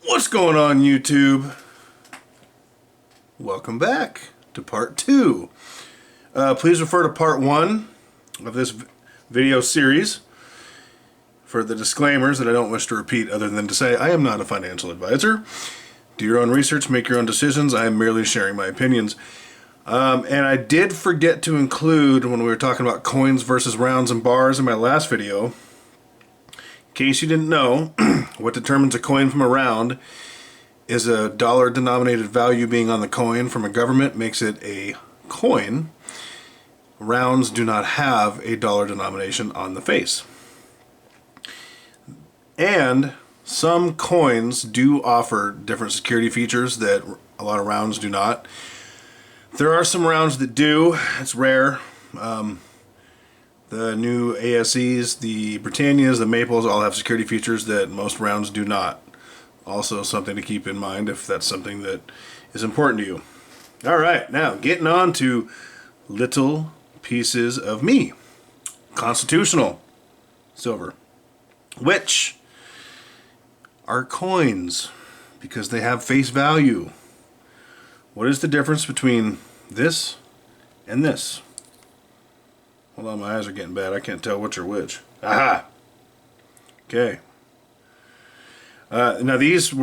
What's going on, YouTube? Welcome back to part 2. Please refer to part 1 of this video series for the disclaimers that I don't wish to repeat, other than to say I am not a financial advisor. Do your own research, make your own decisions. I am merely sharing my opinions. And I did forget to include, when we were talking about coins versus rounds and bars in my last video, in case you didn't know, what determines a coin from a round is a dollar denominated value being on the coin from a government makes it a coin. Rounds do not have a dollar denomination on the face. And some coins do offer different security features that a lot of rounds do not. There are some rounds that do. It's rare. The new ASEs, the Britannias, the Maples all have security features that most rounds do not. Also something to keep in mind if that's something that is important to you. Alright, now getting on to little pieces of me. Constitutional silver, which are coins because they have face value. What is the difference between this and this? Hold on, my eyes are getting bad. I can't tell which are which. Aha! Okay. Now this is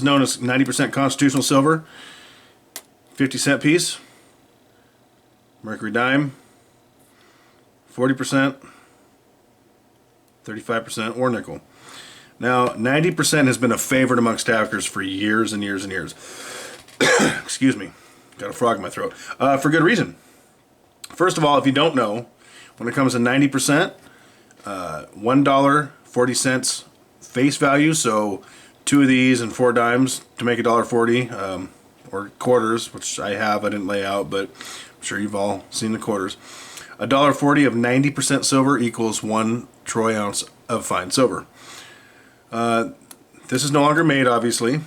known as 90% constitutional silver, 50-cent piece, mercury dime, 40%, 35%, or nickel. Now, 90% has been a favorite among stackers for years and years and years. Excuse me. Got a frog in my throat. For good reason. First of all, if you don't know, when it comes to 90%, $1.40 face value, so 2 of these and 4 dimes to make $1.40, or quarters, which I have, I didn't lay out, but I'm sure you've all seen the quarters. $1.40 of 90% silver equals 1 troy ounce of fine silver. This is no longer made, obviously,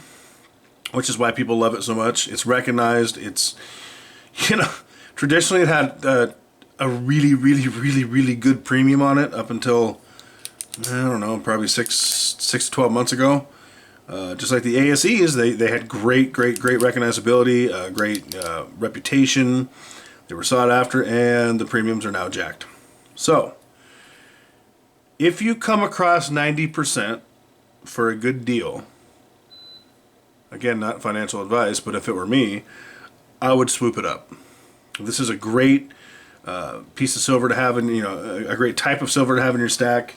which is why people love it so much. It's recognized. It's, traditionally it had a really good premium on it up until, I don't know, probably 6 to 12 months ago. Just like the ASEs, they had great recognizability, great reputation. They were sought after, and the premiums are now jacked. So, if you come across 90% for a good deal, again, not financial advice, but if it were me, I would swoop it up. This is a great piece of silver to have in, a great type of silver to have in your stack.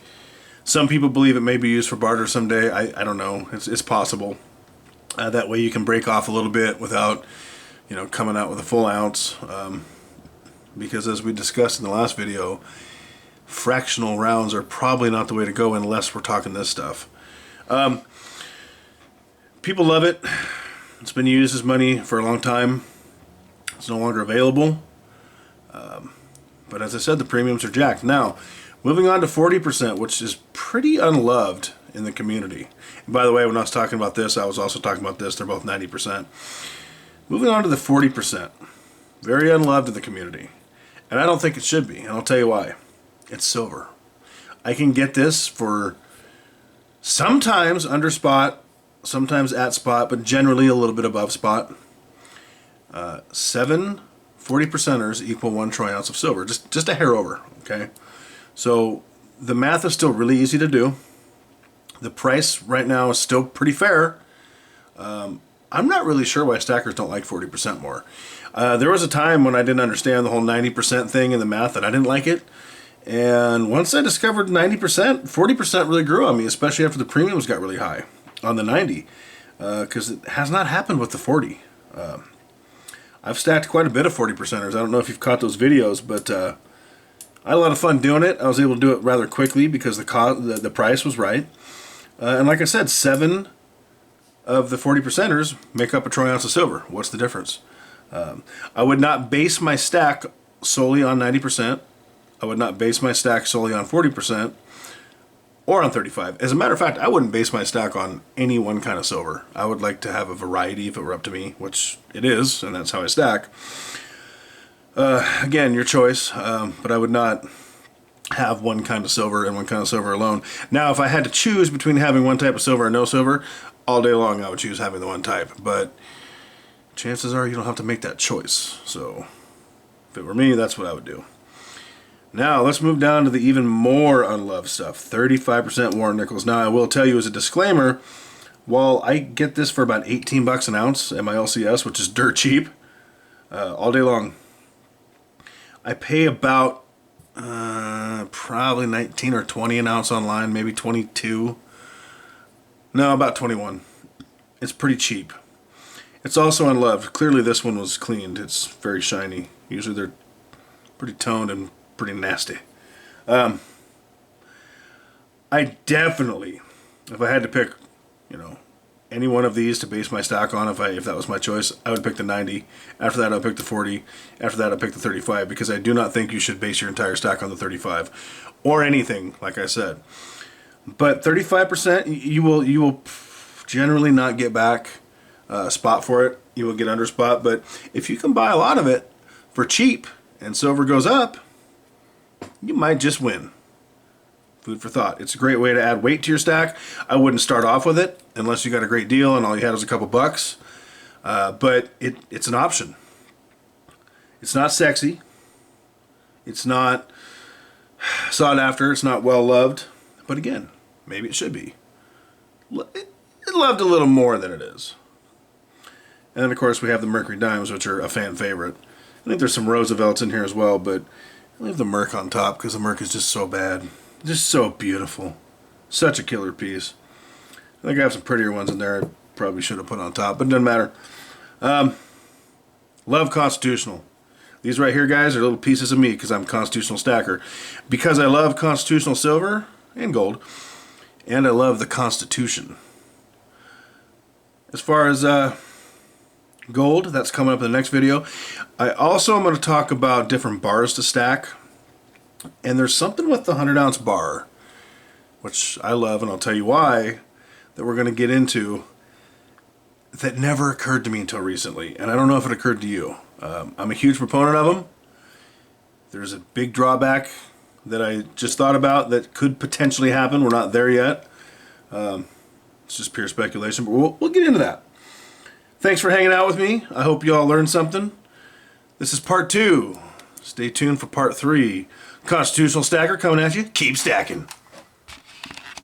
Some people believe it may be used for barter someday. I don't know. It's possible. That way you can break off a little bit without, coming out with a full ounce. Because as we discussed in the last video, fractional rounds are probably not the way to go unless we're talking this stuff. People love it. It's been used as money for a long time. It's no longer available. But as I said, the premiums are jacked. Now, moving on to 40%, which is pretty unloved in the community. And by the way, when I was talking about this, I was also talking about this. They're both 90%. Moving on to the 40%. Very unloved in the community. And I don't think it should be. And I'll tell you why. It's silver. I can get this for sometimes under spot, sometimes at spot, but generally a little bit above spot. 7 40%ers equal 1 troy ounce of silver. Just a hair over, okay? So the math is still really easy to do. The price right now is still pretty fair. I'm not really sure why stackers don't like 40% more. There was a time when I didn't understand the whole 90% thing in the math, and I didn't like it. And once I discovered 90%, 40% really grew on me, especially after the premiums got really high on the 90, because it has not happened with the 40. I've stacked quite a bit of 40%ers. I don't know if you've caught those videos, but I had a lot of fun doing it. I was able to do it rather quickly because the price was right. And like I said, 7 of the 40%ers make up a troy ounce of silver. What's the difference? I would not base my stack solely on 90%. I would not base my stack solely on 40% or on 35. As a matter of fact, I wouldn't base my stack on any one kind of silver. I would like to have a variety if it were up to me, which it is, and that's how I stack. Again, your choice, but I would not have one kind of silver and one kind of silver alone. Now, if I had to choose between having one type of silver and no silver, all day long I would choose having the one type. But chances are you don't have to make that choice. So if it were me, that's what I would do. Now, let's move down to the even more unloved stuff. 35% worn nickels. Now, I will tell you as a disclaimer, while I get this for about 18 bucks an ounce at my LCS, which is dirt cheap, all day long, I pay about probably 19 or 20 an ounce online, maybe 22. No, about 21. It's pretty cheap. It's also unloved. Clearly this one was cleaned. It's very shiny. Usually they're pretty toned and pretty nasty. I definitely, if I had to pick, any one of these to base my stock on, if that was my choice, I would pick the 90. After that, I'll pick the 40. After that, I'll pick the 35, because I do not think you should base your entire stock on the 35 or anything, like I said. But 35%, you will generally not get back a spot for it. You will get under spot, but if you can buy a lot of it for cheap and silver goes up, you might just win. Food for thought. It's a great way to add weight to your stack. I wouldn't start off with it unless you got a great deal and all you had was a couple bucks. But it's an option. It's not sexy. It's not sought after. It's not well loved. But again, maybe it should be. It loved a little more than it is. And then of course we have the Mercury Dimes, which are a fan favorite. I think there's some Roosevelts in here as well, but I leave the Merc on top because the Merc is just so bad. Just so beautiful. Such a killer piece. I think I have some prettier ones in there I probably should have put on top, but it doesn't matter. Love Constitutional. These right here, guys, are little pieces of me because I'm a Constitutional stacker. Because I love Constitutional silver and gold, and I love the Constitution. As far as gold, that's coming up in the next video. I also am going to talk about different bars to stack. And there's something with the 100-ounce bar, which I love, and I'll tell you why, that we're going to get into, that never occurred to me until recently. And I don't know if it occurred to you. I'm a huge proponent of them. There's a big drawback that I just thought about that could potentially happen. We're not there yet. It's just pure speculation, but we'll get into that. Thanks for hanging out with me. I hope you all learned something. This is part 2. Stay tuned for part 3. Constitutional Stacker coming at you. Keep stacking.